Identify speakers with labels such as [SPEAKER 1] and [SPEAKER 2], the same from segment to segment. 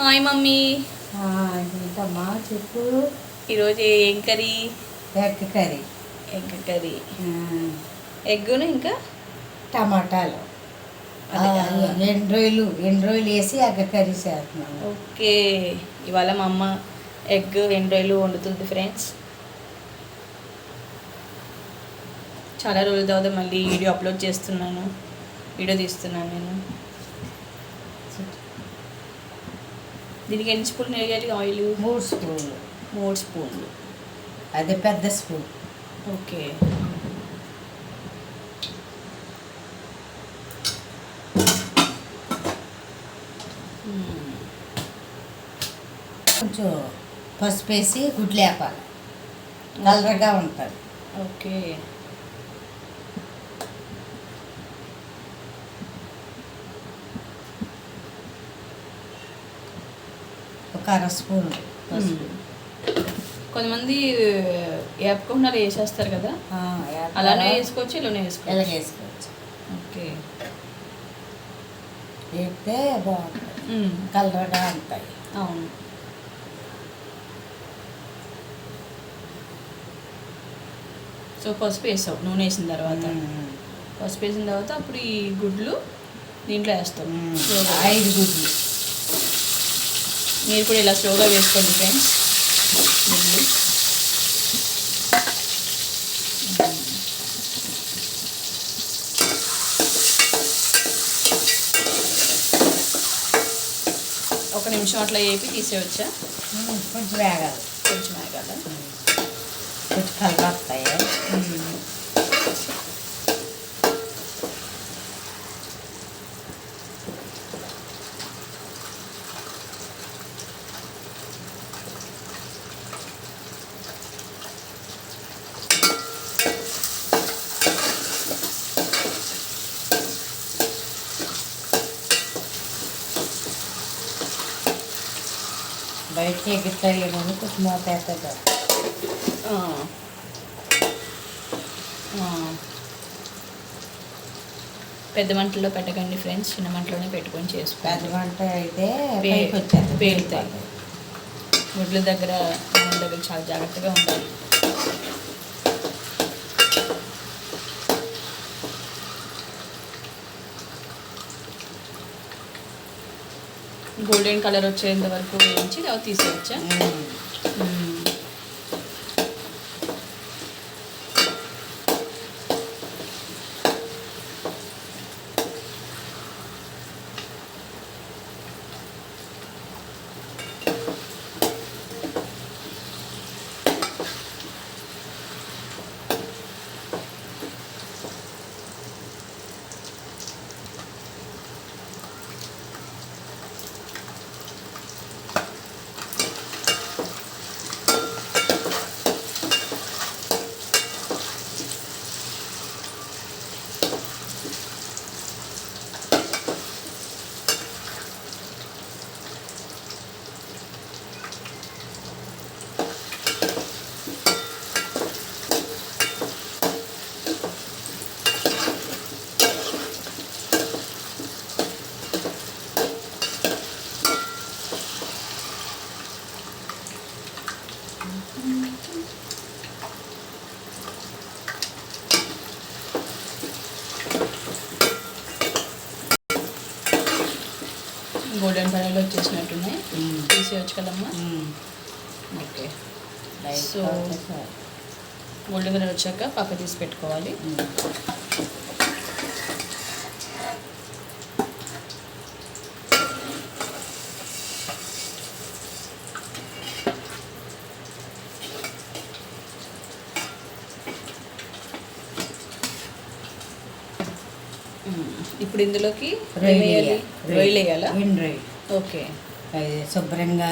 [SPEAKER 1] Hi mummy.
[SPEAKER 2] ఏంటమ్మా చెప్పు.
[SPEAKER 1] ఈరోజు ఏం curry?
[SPEAKER 2] Egg curry.
[SPEAKER 1] Egg curry. ఎగ్గును ఇంకా
[SPEAKER 2] టమాటాలు ఎండు రొయ్యలు వేసి ఎగ్ కర్రీ చేస్తున్నాను.
[SPEAKER 1] ఓకే. ఇవాళ మా అమ్మ ఎగ్ ఎండు రొయ్యలు వండుతుంది ఫ్రెండ్స్. చాలా రోజుల తర్వాత మళ్ళీ వీడియో అప్లోడ్ చేస్తున్నాను, వీడియో తీస్తున్నాను నేను. దీనికి ఎన్ని స్పూన్లు వేయాలి ఆయిల్?
[SPEAKER 2] 3 స్పూన్లు.
[SPEAKER 1] 3 స్పూన్లు.
[SPEAKER 2] అదే పెద్ద స్పూన్.
[SPEAKER 1] ఓకే.
[SPEAKER 2] కొంచెం పసుపు వేసి గుడ్లు వేపాలి, నల్లగా ఉంటుంది.
[SPEAKER 1] ఓకే.
[SPEAKER 2] ఒక 1/2 స్పూన్ పసుపు.
[SPEAKER 1] కొంతమంది వేపకుండా వేసేస్తారు కదా, అలానే వేసుకోవచ్చు, ఇలానే
[SPEAKER 2] ఇలా
[SPEAKER 1] వేసుకోవచ్చు.
[SPEAKER 2] వేసుకోవచ్చు.
[SPEAKER 1] ఓకే.
[SPEAKER 2] వేపితే బాగుంటుంది, కలర్గా ఉంటాయి.
[SPEAKER 1] అవును. సో పసుపు వేసావు నూనె వేసిన తర్వాత. పసుపు వేసిన తర్వాత అప్పుడు ఈ గుడ్లు దీంట్లో వేస్తాం.
[SPEAKER 2] 5 గుడ్లు.
[SPEAKER 1] మీరు కూడా ఇలా స్లోగా వేసుకోండి ఫ్రెండ్స్ గుడ్లు. ఒక నిమిషం అట్లా వేపి తీసేవచ్చా?
[SPEAKER 2] కొంచెం వేగాలి.
[SPEAKER 1] కొంచెం వేగాల.
[SPEAKER 2] కొంచెం కలర్ వస్తాయి. బయటకి ఎగుతాయి ఏమో కొంచెం మూత వేస్తుంది.
[SPEAKER 1] పెద్ద మంటల్లో పెట్టకండి ఫ్రెండ్స్, చిన్న మంటలోనే పెట్టుకొని చేసుకో.
[SPEAKER 2] పెద్ద మంట అయితే
[SPEAKER 1] పేలుతాయి. గుడ్ల దగ్గర చాలా జాగ్రత్తగా ఉండాలి. గోల్డెన్ కలర్ వచ్చేంత వరకు వేయించి తర్వాత తీసేయచ్చా? గోల్డెన్ కలర్లో వచ్చేసినట్టున్నాయి, తీసేయచ్చు కదమ్మా. ఓకే. సో గోల్డెన్ కలర్ వచ్చాక పక్క తీసి పెట్టుకోవాలి. ఇప్పుడు ఇందులోకి రొయ్యలు వేయాలా? ఓకే.
[SPEAKER 2] శుభ్రంగా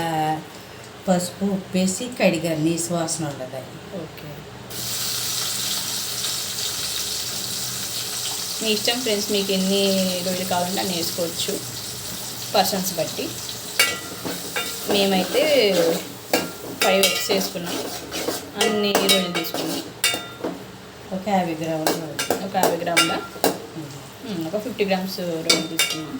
[SPEAKER 2] పసుపు ఉప్పేసి కడిగాను, నీసు వాసన ఉండదు.
[SPEAKER 1] ఓకే. మీ ఇష్టం ఫ్రెండ్స్, మీకు ఎన్ని రొయ్యలు కావాలంటే అన్ని వేసుకోవచ్చు పర్సన్స్ బట్టి. మేమైతే 5 eggs వేసుకున్నాం, అన్ని రొయ్యలు తీసుకున్నాం.
[SPEAKER 2] ఒక 50 గ్రాములు.
[SPEAKER 1] ఒక 50 గ్రాముల ఒక 50 grams రొయ్యలు తీసుకున్నాం.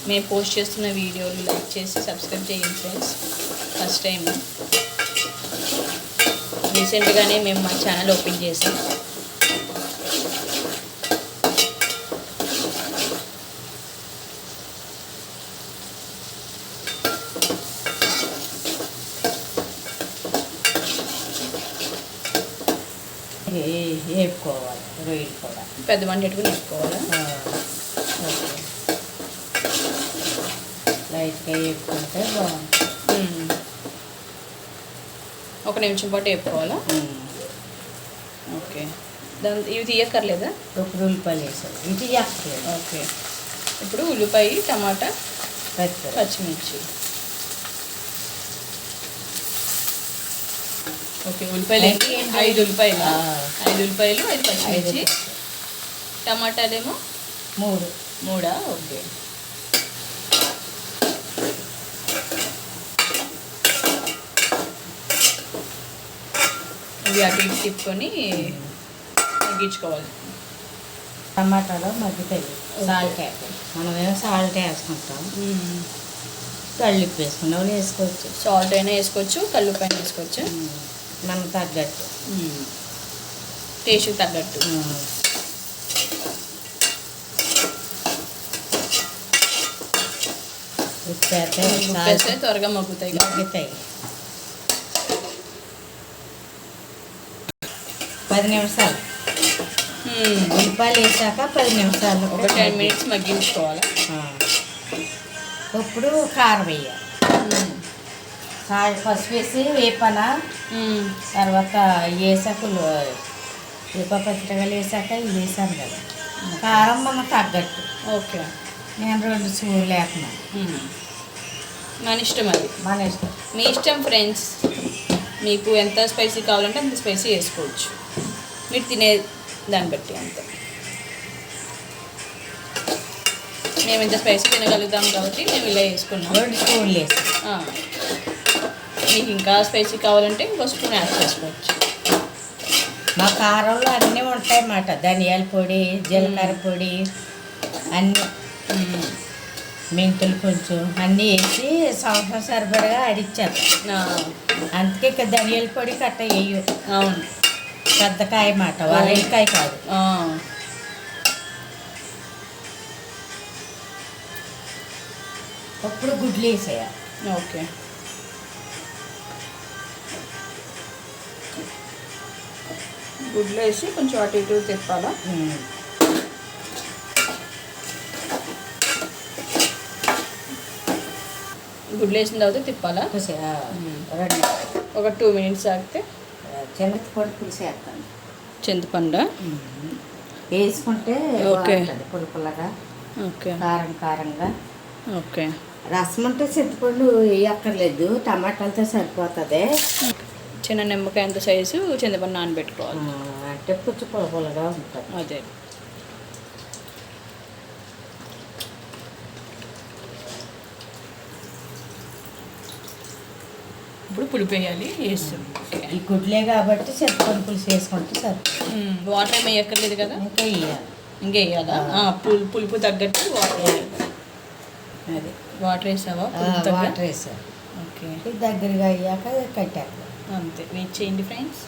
[SPEAKER 1] మేము పోస్ట్ చేస్తున్న వీడియోలు లైక్ చేసి సబ్స్క్రైబ్ చేయండి ఫ్రెండ్స్. ఫస్ట్ టైం రీసెంట్గానే మేము మా ఛానల్ ఓపెన్ చేసాం.
[SPEAKER 2] వేపుకోవాలి రొయ్యలు కూడా.
[SPEAKER 1] పెద్ద మంట పెట్టుకుని వేసుకోవాలా?
[SPEAKER 2] ఓకే, లైట్గా వేపుకుంటే బాగుంటుంది.
[SPEAKER 1] ఒక నిమిషం పాటు వేపుకోవాలా? ఓకే, దాని ఇవి తీయక్కర్లేదా?
[SPEAKER 2] ఇప్పుడు ఉల్లిపాయలు వేసారు, ఇది చేస్తలేదు.
[SPEAKER 1] ఓకే, ఇప్పుడు ఉల్లిపాయ, టమాటా,
[SPEAKER 2] పెద్దది
[SPEAKER 1] పచ్చిమిర్చి. ఓకే, ఉల్లిపాయలు 5 ఉల్లిపాయలు, 5 ఉల్లిపాయలు, 5 పచ్చిమిర్చి, టమాటాలేమో 3. ఓకే, ఇవి అటు ఇటు తిప్పుకొని తగ్గించుకోవాలి.
[SPEAKER 2] టమాటాలో మగ్గుతాయి. సాల్ట్ మనమేమో సాల్ట్ వేసుకుంటాం, కళ్ళుప్పు వేసుకున్న వాళ్ళు వేసుకోవచ్చు.
[SPEAKER 1] సాల్ట్ అయినా వేసుకోవచ్చు, కల్లుప్పు అయినా వేసుకోవచ్చు,
[SPEAKER 2] మనకు తగ్గట్టు,
[SPEAKER 1] టేస్ట్కి తగ్గట్టు. ఉప్పేస్తే త్వరగా మగ్గుతాయి.
[SPEAKER 2] 10 నిమిషాలు ఉల్లిపాయలు వేసాక 10 నిమిషాలు,
[SPEAKER 1] ఒక 10 మినిట్స్ మగ్గించుకోవాలి.
[SPEAKER 2] ఇప్పుడు కారం వేయాలి. పసుపు వేసి వేపన, తర్వాత వేసాక పచ్చిరకాయలు వేసాక ఇవి వేసాను కదా. కారం మనం తగ్గట్టు.
[SPEAKER 1] ఓకే,
[SPEAKER 2] నేను 2 స్పూన్లు వేస్తున్నాను.
[SPEAKER 1] మన ఇష్టం, అది
[SPEAKER 2] మన ఇష్టం,
[SPEAKER 1] మీ ఇష్టం ఫ్రెండ్స్. మీకు ఎంత స్పైసీ కావాలంటే అంత స్పైసీ వేసుకోవచ్చు, మీరు తినే దాన్ని బట్టి. అంతే, మేము ఇంత స్పైసీ తినగలుగుతాం కాబట్టి మేము ఇలా వేసుకున్నాం.
[SPEAKER 2] 2 స్పూన్లు వేసాం.
[SPEAKER 1] మీకు ఇంకా స్పైసీ కావాలంటే ఇంకో స్పూన్ యాడ్ చేసుకోవచ్చు.
[SPEAKER 2] మా కారంలో అన్నీ ఉంటాయి అన్నమాట. ధనియాల పొడి, జీలకర్ర పొడి, అన్నీ, మెంతులు కొంచెం అన్నీ వేసి సంవత్సరం సరిపడగా ఆడిచ్చారు. అందుకే ఇక ధనియాల పొడి కట్ట వేయు.
[SPEAKER 1] అవును,
[SPEAKER 2] పెద్ద కాయ మాట, వాళ్ళకాయ కాదు. అప్పుడు గుడ్లు వేసేయాలి.
[SPEAKER 1] ఓకే, గుడ్లు వేసి కొంచెం అటు ఇటు తిప్పాలా? గుడ్లు వేసిన తర్వాత తిప్పాలా? ఒక 2 మినిట్స్ ఆగితే
[SPEAKER 2] చింతపండు పులుసు వేస్తాను.
[SPEAKER 1] చింతపండు
[SPEAKER 2] వేసుకుంటే
[SPEAKER 1] ఓకే,
[SPEAKER 2] పులుపులగా,
[SPEAKER 1] ఓకే,
[SPEAKER 2] కారంగా.
[SPEAKER 1] ఓకే,
[SPEAKER 2] రసం అంటే చింతపండు వేయక్కర్లేదు, టమాటాలతో సరిపోతుంది.
[SPEAKER 1] చిన్న నిమ్మకాయ అంత సైజు చింతపండు నానబెట్టుకోవాలి.
[SPEAKER 2] అంటే కొంచెం పులుపులగా ఉంటుంది.
[SPEAKER 1] అదే, ఇప్పుడు పులుపు వేయాలి. వేస్తాం.
[SPEAKER 2] ఈ గుడ్లే కాబట్టి చింతపండు పులుసు వేసుకుంటే సరిపోతుంది.
[SPEAKER 1] వాటర్ ఏమి వేయక్కర్లేదు కదా?
[SPEAKER 2] ఇంకా వేయాలి.
[SPEAKER 1] ఇంకా వేయాలా? పులుపు తగ్గట్టు వాటర్ వేయాలి.
[SPEAKER 2] అది
[SPEAKER 1] వాటర్ వేసావా?
[SPEAKER 2] వాటర్ వేసాను.
[SPEAKER 1] ఓకే,
[SPEAKER 2] దగ్గరగా అయ్యాక కట్టాక
[SPEAKER 1] అంతే. వెయిట్ చేయండి ఫ్రెండ్స్.